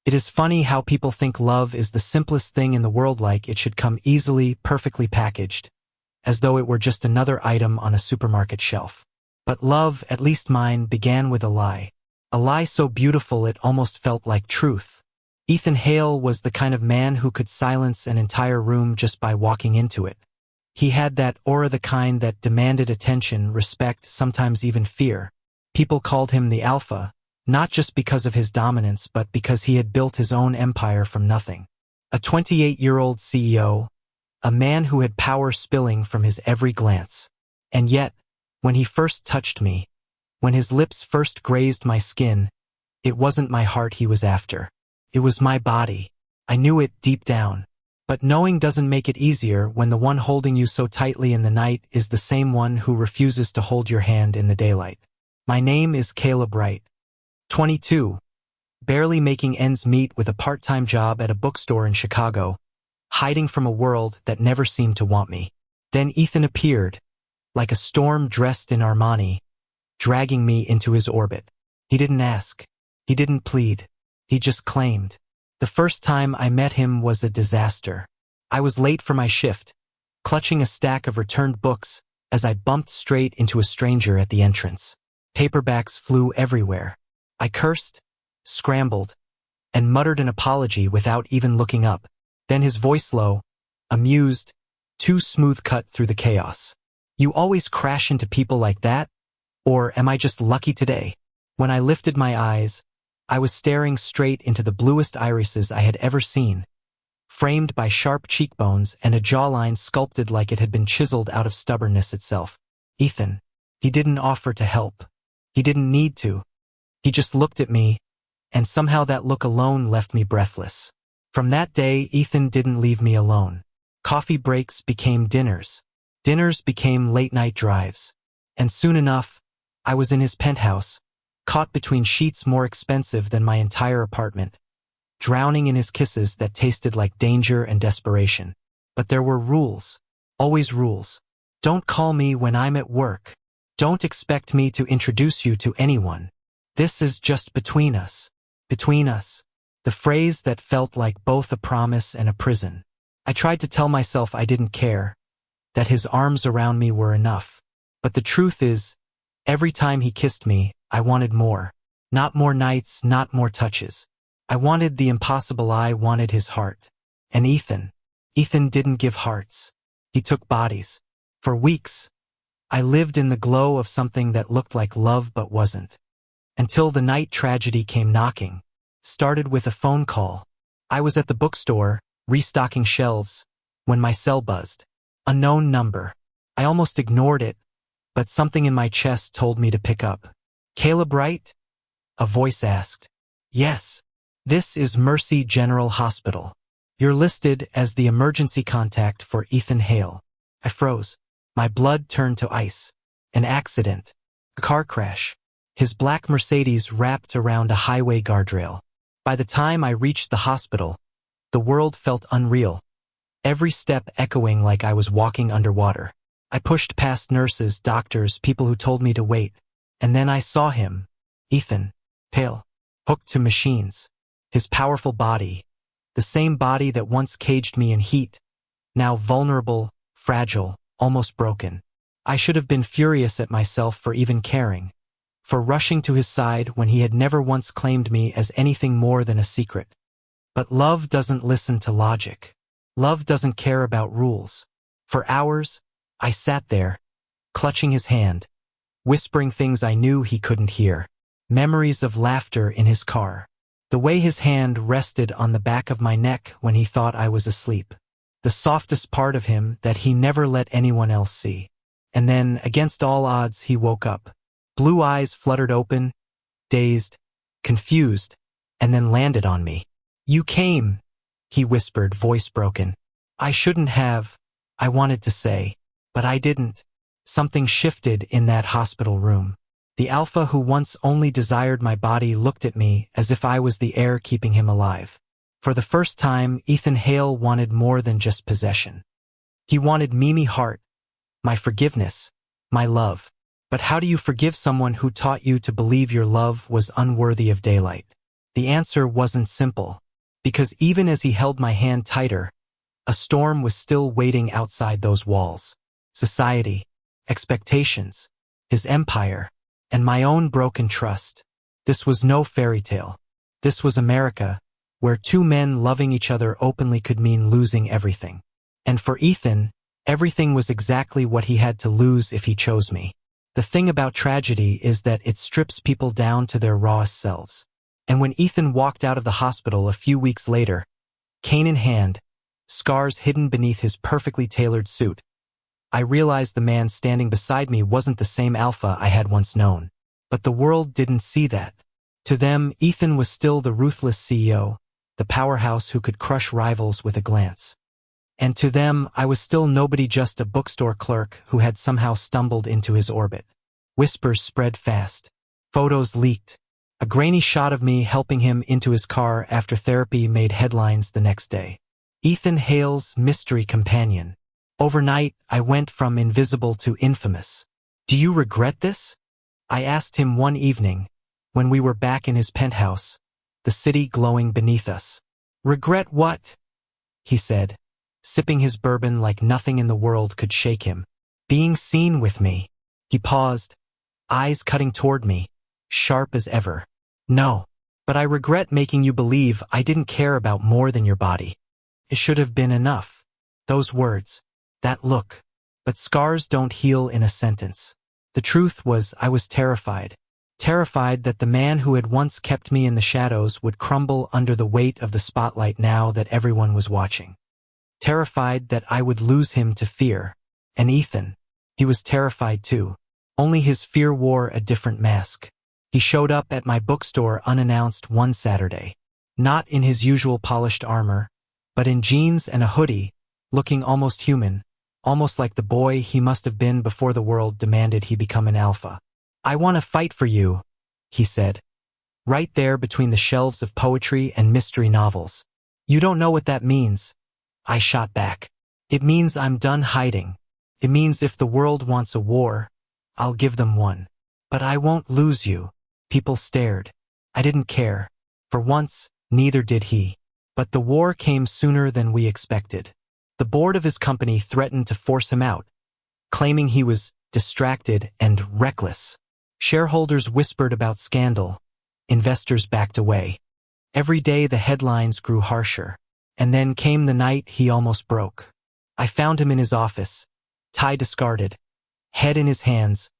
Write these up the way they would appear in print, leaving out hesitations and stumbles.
It is funny how people think love is the simplest thing in the world, like it should come easily, perfectly packaged, as though it were just another item on a supermarket shelf. But love, at least mine, began with a lie. A lie so beautiful it almost felt like truth. Ethan Hale was the kind of man who could silence an entire room just by walking into it. He had that aura, the kind that demanded attention, respect, sometimes even fear. People called him the Alpha, not just because of his dominance but because he had built his own empire from nothing. A 28-year-old CEO, a man who had power spilling from his every glance. And yet, when he first touched me, when his lips first grazed my skin, it wasn't my heart he was after. It was my body. I knew it deep down. But knowing doesn't make it easier when the one holding you so tightly in the night is the same one who refuses to hold your hand in the daylight. My name is Caleb Wright. 22. Barely making ends meet with a part-time job at a bookstore in Chicago, hiding from a world that never seemed to want me. Then Ethan appeared, like a storm dressed in Armani, dragging me into his orbit. He didn't ask. He didn't plead. He just claimed. The first time I met him was a disaster. I was late for my shift, clutching a stack of returned books as I bumped straight into a stranger at the entrance. Paperbacks flew everywhere. I cursed, scrambled, and muttered an apology without even looking up. Then his voice low, amused, too smooth cut through the chaos. You always crash into people like that? Or am I just lucky today? When I lifted my eyes, I was staring straight into the bluest irises I had ever seen, framed by sharp cheekbones and a jawline sculpted like it had been chiseled out of stubbornness itself. Ethan. He didn't offer to help. He didn't need to. He just looked at me, and somehow that look alone left me breathless. From that day, Ethan didn't leave me alone. Coffee breaks became dinners. Dinners became late-night drives. And soon enough, I was in his penthouse, caught between sheets more expensive than my entire apartment, drowning in his kisses that tasted like danger and desperation. But there were rules. Always rules. Don't call me when I'm at work. Don't expect me to introduce you to anyone. This is just between us. Between us. The phrase that felt like both a promise and a prison. I tried to tell myself I didn't care, that his arms around me were enough. But the truth is, every time he kissed me, I wanted more. Not more nights, not more touches. I wanted the impossible. I wanted his heart. And Ethan didn't give hearts. He took bodies. For weeks, I lived in the glow of something that looked like love but wasn't. Until the night tragedy came knocking. Started with a phone call. I was at the bookstore, restocking shelves, when my cell buzzed. Unknown number. I almost ignored it, but something in my chest told me to pick up. Caleb Wright? A voice asked. Yes. This is Mercy General Hospital. You're listed as the emergency contact for Ethan Hale. I froze. My blood turned to ice. An accident. A car crash. His black Mercedes wrapped around a highway guardrail. By the time I reached the hospital, the world felt unreal. Every step echoing like I was walking underwater. I pushed past nurses, doctors, people who told me to wait. And then I saw him. Ethan. Pale. Hooked to machines. His powerful body. The same body that once caged me in heat. Now vulnerable, fragile, almost broken. I should have been furious at myself for even caring. For rushing to his side when he had never once claimed me as anything more than a secret. But love doesn't listen to logic. Love doesn't care about rules. For hours, I sat there, clutching his hand, whispering things I knew he couldn't hear. Memories of laughter in his car. The way his hand rested on the back of my neck when he thought I was asleep. The softest part of him that he never let anyone else see. And then, against all odds, he woke up. Blue eyes fluttered open, dazed, confused, and then landed on me. You came, he whispered, voice broken. I shouldn't have, I wanted to say, but I didn't. Something shifted in that hospital room. The alpha who once only desired my body looked at me as if I was the air keeping him alive. For the first time, Ethan Hale wanted more than just possession. He wanted Mimi Hart, my forgiveness, my love. But how do you forgive someone who taught you to believe your love was unworthy of daylight? The answer wasn't simple, because even as he held my hand tighter, a storm was still waiting outside those walls. Society, expectations, his empire, and my own broken trust. This was no fairy tale. This was America, where two men loving each other openly could mean losing everything. And for Ethan, everything was exactly what he had to lose if he chose me. The thing about tragedy is that it strips people down to their rawest selves. And when Ethan walked out of the hospital a few weeks later, cane in hand, scars hidden beneath his perfectly tailored suit, I realized the man standing beside me wasn't the same alpha I had once known. But the world didn't see that. To them, Ethan was still the ruthless CEO, the powerhouse who could crush rivals with a glance. And to them, I was still nobody, just a bookstore clerk who had somehow stumbled into his orbit. Whispers spread fast. Photos leaked. A grainy shot of me helping him into his car after therapy made headlines the next day. Ethan Hale's mystery companion. Overnight, I went from invisible to infamous. Do you regret this? I asked him one evening, when we were back in his penthouse, the city glowing beneath us. Regret what? He said, sipping his bourbon like nothing in the world could shake him. Being seen with me. He paused, eyes cutting toward me, sharp as ever. No, but I regret making you believe I didn't care about more than your body. It should have been enough. Those words, that look. But scars don't heal in a sentence. The truth was I was terrified. Terrified that the man who had once kept me in the shadows would crumble under the weight of the spotlight now that everyone was watching. Terrified that I would lose him to fear. And Ethan, he was terrified too. Only his fear wore a different mask. He showed up at my bookstore unannounced one Saturday. Not in his usual polished armor, but in jeans and a hoodie, looking almost human, almost like the boy he must have been before the world demanded he become an alpha. I want to fight for you, he said. Right there between the shelves of poetry and mystery novels. You don't know what that means, I shot back. It means I'm done hiding. It means if the world wants a war, I'll give them one. But I won't lose you. People stared. I didn't care. For once, neither did he. But the war came sooner than we expected. The board of his company threatened to force him out, claiming he was distracted and reckless. Shareholders whispered about scandal. Investors backed away. Every day the headlines grew harsher. And then came the night he almost broke. I found him in his office, tie discarded, head in his hands,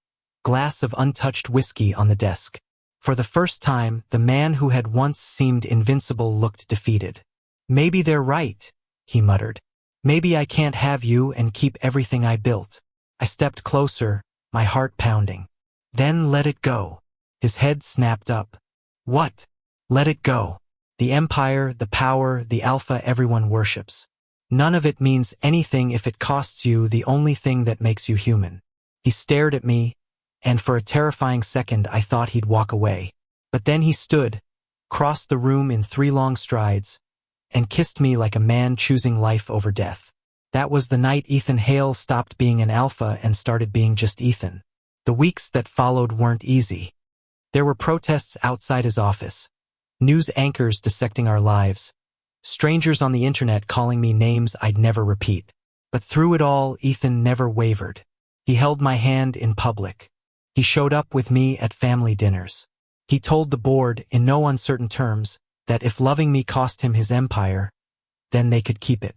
glass of untouched whiskey on the desk. For the first time, the man who had once seemed invincible looked defeated. Maybe they're right, he muttered. Maybe I can't have you and keep everything I built. I stepped closer, my heart pounding. Then let it go. His head snapped up. What? Let it go. The empire, the power, the alpha everyone worships. None of it means anything if it costs you the only thing that makes you human. He stared at me, and for a terrifying second I thought he'd walk away. But then he stood, crossed the room in 3 long strides, and kissed me like a man choosing life over death. That was the night Ethan Hale stopped being an alpha and started being just Ethan. The weeks that followed weren't easy. There were protests outside his office, news anchors dissecting our lives, strangers on the internet calling me names I'd never repeat. But through it all, Ethan never wavered. He held my hand in public. He showed up with me at family dinners. He told the board, in no uncertain terms, that if loving me cost him his empire, then they could keep it.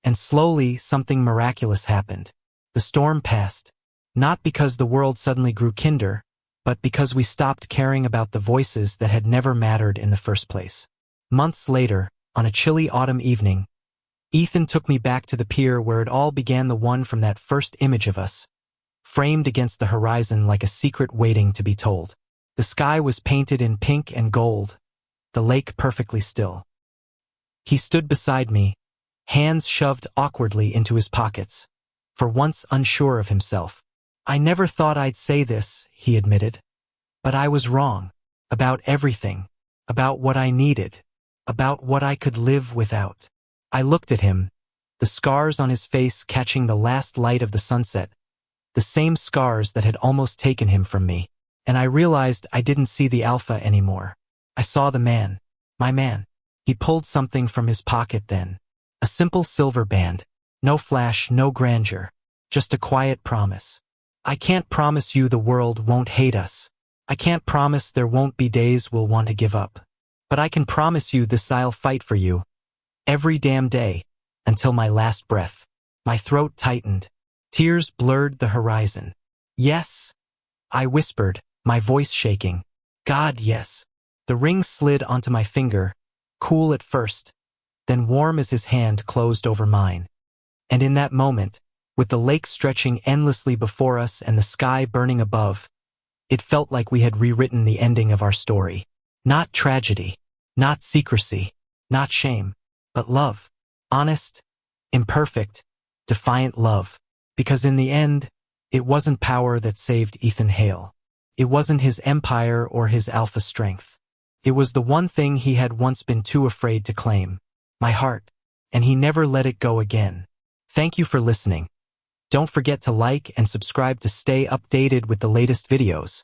And slowly, something miraculous happened. The storm passed. Not because the world suddenly grew kinder, but because we stopped caring about the voices that had never mattered in the first place. Months later, on a chilly autumn evening, Ethan took me back to the pier where it all began, the one from that first image of us, framed against the horizon like a secret waiting to be told. The sky was painted in pink and gold, the lake perfectly still. He stood beside me, hands shoved awkwardly into his pockets, for once unsure of himself. I never thought I'd say this, he admitted. But I was wrong. About everything. About what I needed. About what I could live without. I looked at him, the scars on his face catching the last light of the sunset, the same scars that had almost taken him from me. And I realized I didn't see the alpha anymore. I saw the man. My man. He pulled something from his pocket then. A simple silver band. No flash, no grandeur. Just a quiet promise. I can't promise you the world won't hate us. I can't promise there won't be days we'll want to give up. But I can promise you this I'll fight for you. Every damn day. Until my last breath. My throat tightened. Tears blurred the horizon. Yes, I whispered, my voice shaking. God, yes. The ring slid onto my finger, cool at first, then warm as his hand closed over mine. And in that moment, with the lake stretching endlessly before us and the sky burning above, it felt like we had rewritten the ending of our story. Not tragedy, not secrecy, not shame, but love. Honest, imperfect, defiant love. Because in the end, it wasn't power that saved Ethan Hale. It wasn't his empire or his alpha strength. It was the one thing he had once been too afraid to claim. My heart. And he never let it go again. Thank you for listening. Don't forget to like and subscribe to stay updated with the latest videos.